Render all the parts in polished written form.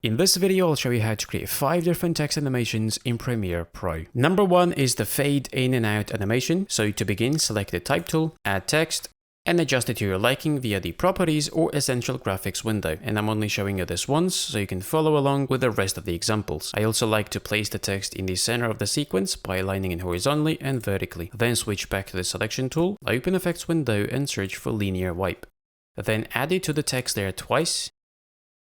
In this video, I'll show you how to create 5 different text animations in Premiere Pro. Number 1 is the fade in and out animation. So to begin, select the type tool, add text, and adjust it to your liking via the properties or essential graphics window. And I'm only showing you this once, so you can follow along with the rest of the examples. I also like to place the text in the center of the sequence by aligning it horizontally and vertically. Then switch back to the selection tool, open effects window and search for linear wipe. Then add it to the text layer twice.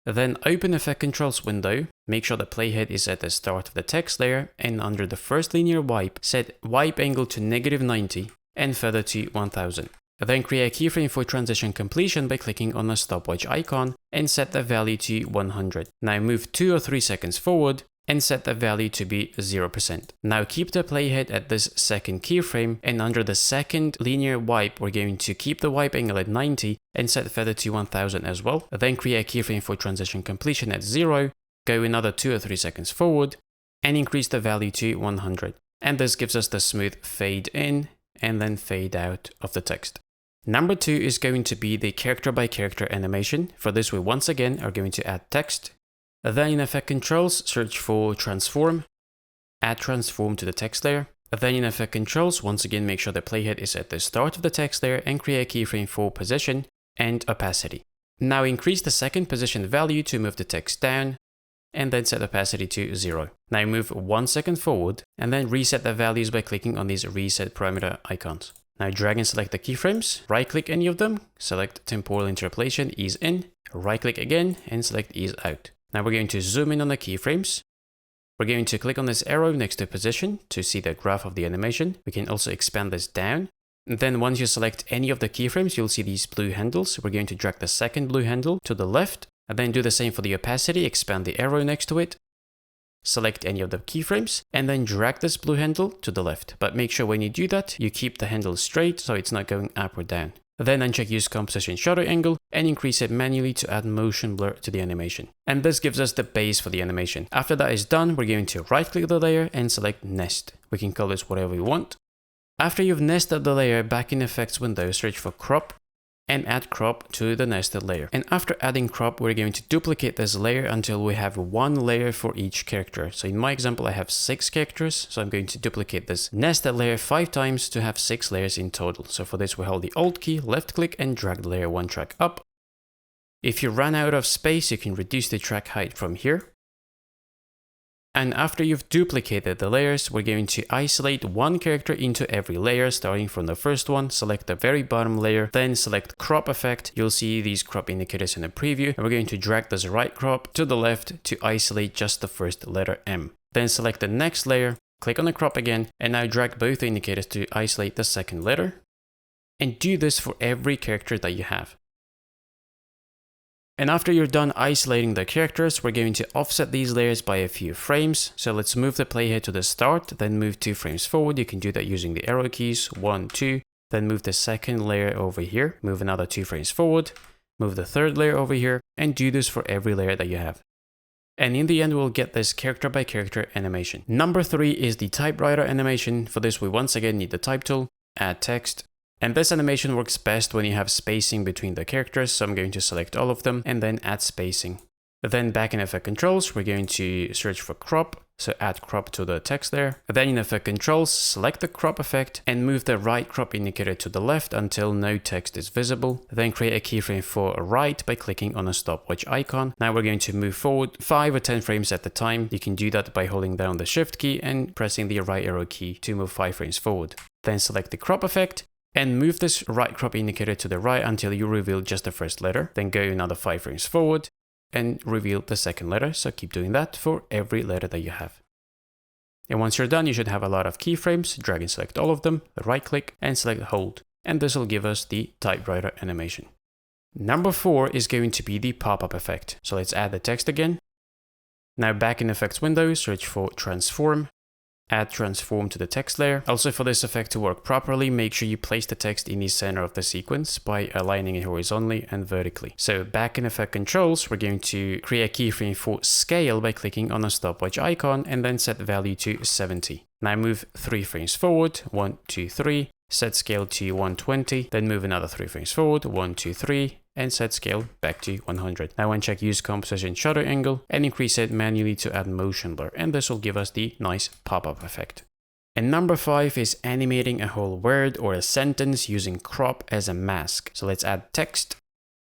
Then open Effect Controls window, make sure the playhead is at the start of the text layer, and under the first linear wipe, set wipe angle to -90 and feather to 1000. Then create a keyframe for transition completion by clicking on the stopwatch icon and set the value to 100. Now move 2 or 3 seconds forward and set the value to be 0%. Now keep the playhead at this second keyframe, and under the second linear wipe, we're going to keep the wipe angle at 90 and set feather to 1000 as well. Then create a keyframe for transition completion at 0, go another 2 or 3 seconds forward, and increase the value to 100. And this gives us the smooth fade in and then fade out of the text. Number 2 is going to be the character by character animation. For this, we once again are going to add text. Then in Effect Controls, search for Transform, add Transform to the text layer. Then in Effect Controls, once again make sure the playhead is at the start of the text layer and create a keyframe for Position and Opacity. Now increase the second position value to move the text down, and then set opacity to 0. Now move 1 second forward, and then reset the values by clicking on these Reset Parameter icons. Now drag and select the keyframes, right-click any of them, select Temporal Interpolation, Ease In, right-click again, and select Ease Out. Now we're going to zoom in on the keyframes. We're going to click on this arrow next to position to see the graph of the animation. We can also expand this down. And then once you select any of the keyframes, you'll see these blue handles. We're going to drag the second blue handle to the left, and then do the same for the opacity, expand the arrow next to it. Select any of the keyframes, and then drag this blue handle to the left. But make sure when you do that, you keep the handle straight so it's not going up or down. Then uncheck Use Composition Shadow Angle and increase it manually to add motion blur to the animation. And this gives us the base for the animation. After that is done, we're going to right-click the layer and select Nest. We can call this whatever we want. After you've nested the layer, back in Effects window, search for Crop and add crop to the nested layer. And after adding crop, we're going to duplicate this layer until we have 1 layer for each character. So in my example, I have 6 characters. So I'm going to duplicate this nested layer 5 times to have 6 layers in total. So for this, we hold the Alt key, left click and drag the layer 1 track up. If you run out of space, you can reduce the track height from here. And after you've duplicated the layers, we're going to isolate 1 character into every layer, starting from the first one, select the very bottom layer, then select crop effect. You'll see these crop indicators in the preview. And we're going to drag this right crop to the left to isolate just the first letter M. Then select the next layer, click on the crop again, and now drag both the indicators to isolate the second letter. And do this for every character that you have. And after you're done isolating the characters, we're going to offset these layers by a few frames. So let's move the playhead to the start, then move 2 frames forward. You can do that using the arrow keys, 1, 2, then move the second layer over here, move another 2 frames forward, move the third layer over here, and do this for every layer that you have. And in the end, we'll get this character by character animation. Number 3 is the typewriter animation. For this, we once again need the type tool, add text. And this animation works best when you have spacing between the characters, so I'm going to select all of them and then add spacing. Then back in Effect Controls, we're going to search for crop, so add crop to the text there. Then in Effect Controls, select the crop effect and move the right crop indicator to the left until no text is visible. Then create a keyframe for right by clicking on a stopwatch icon. Now we're going to move forward 5 or 10 frames at a time. You can do that by holding down the Shift key and pressing the right arrow key to move 5 frames forward. Then select the crop effect and move this right crop indicator to the right until you reveal just the first letter. Then go another 5 frames forward and reveal the second letter. So keep doing that for every letter that you have. And once you're done, you should have a lot of keyframes. Drag and select all of them, right click and select hold. And this will give us the typewriter animation. Number 4 is going to be the pop-up effect. So let's add the text again. Now back in Effects window, search for Transform. Add Transform to the text layer. Also, for this effect to work properly, make sure you place the text in the center of the sequence by aligning it horizontally and vertically. So back in Effect Controls, we're going to create a keyframe for Scale by clicking on the stopwatch icon and then set the value to 70. Now move 3 frames forward, 1, 2, 3, set scale to 120, then move another 3 frames forward, 1, 2, 3, and set scale back to 100. Now uncheck use composition shutter angle and increase it manually to add motion blur, and this will give us the nice pop-up effect. And number 5 is animating a whole word or a sentence using crop as a mask. So let's add text.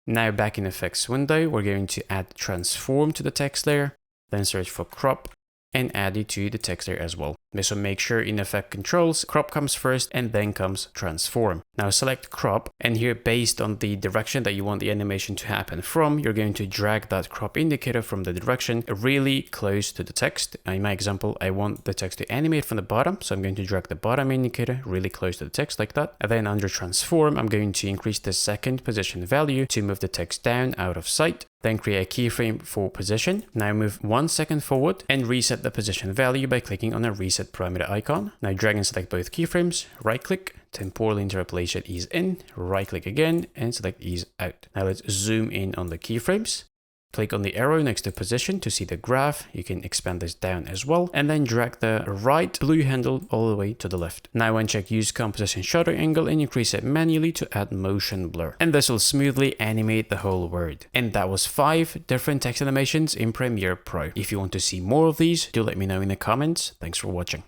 Now back in effects window, we're going to add transform to the text layer, then search for crop and add it to the text layer as well. So make sure in effect controls, crop comes first and then comes transform. Now select crop, and here based on the direction that you want the animation to happen from, you're going to drag that crop indicator from the direction really close to the text. In my example, I want the text to animate from the bottom, so I'm going to drag the bottom indicator really close to the text like that. And then under transform, I'm going to increase the second position value to move the text down out of sight. Then create a keyframe for position. Now move 1 second forward and reset the position value by clicking on a reset parameter icon. Now drag and select both keyframes, right click, temporal interpolation ease in, right click again and select ease out. Now let's zoom in on the keyframes. Click on the arrow next to position to see the graph. You can expand this down as well, and then drag the right blue handle all the way to the left. Now uncheck use composition shutter angle and increase it manually to add motion blur. And this will smoothly animate the whole word. And that was 5 different text animations in Premiere Pro. If you want to see more of these, do let me know in the comments. Thanks for watching.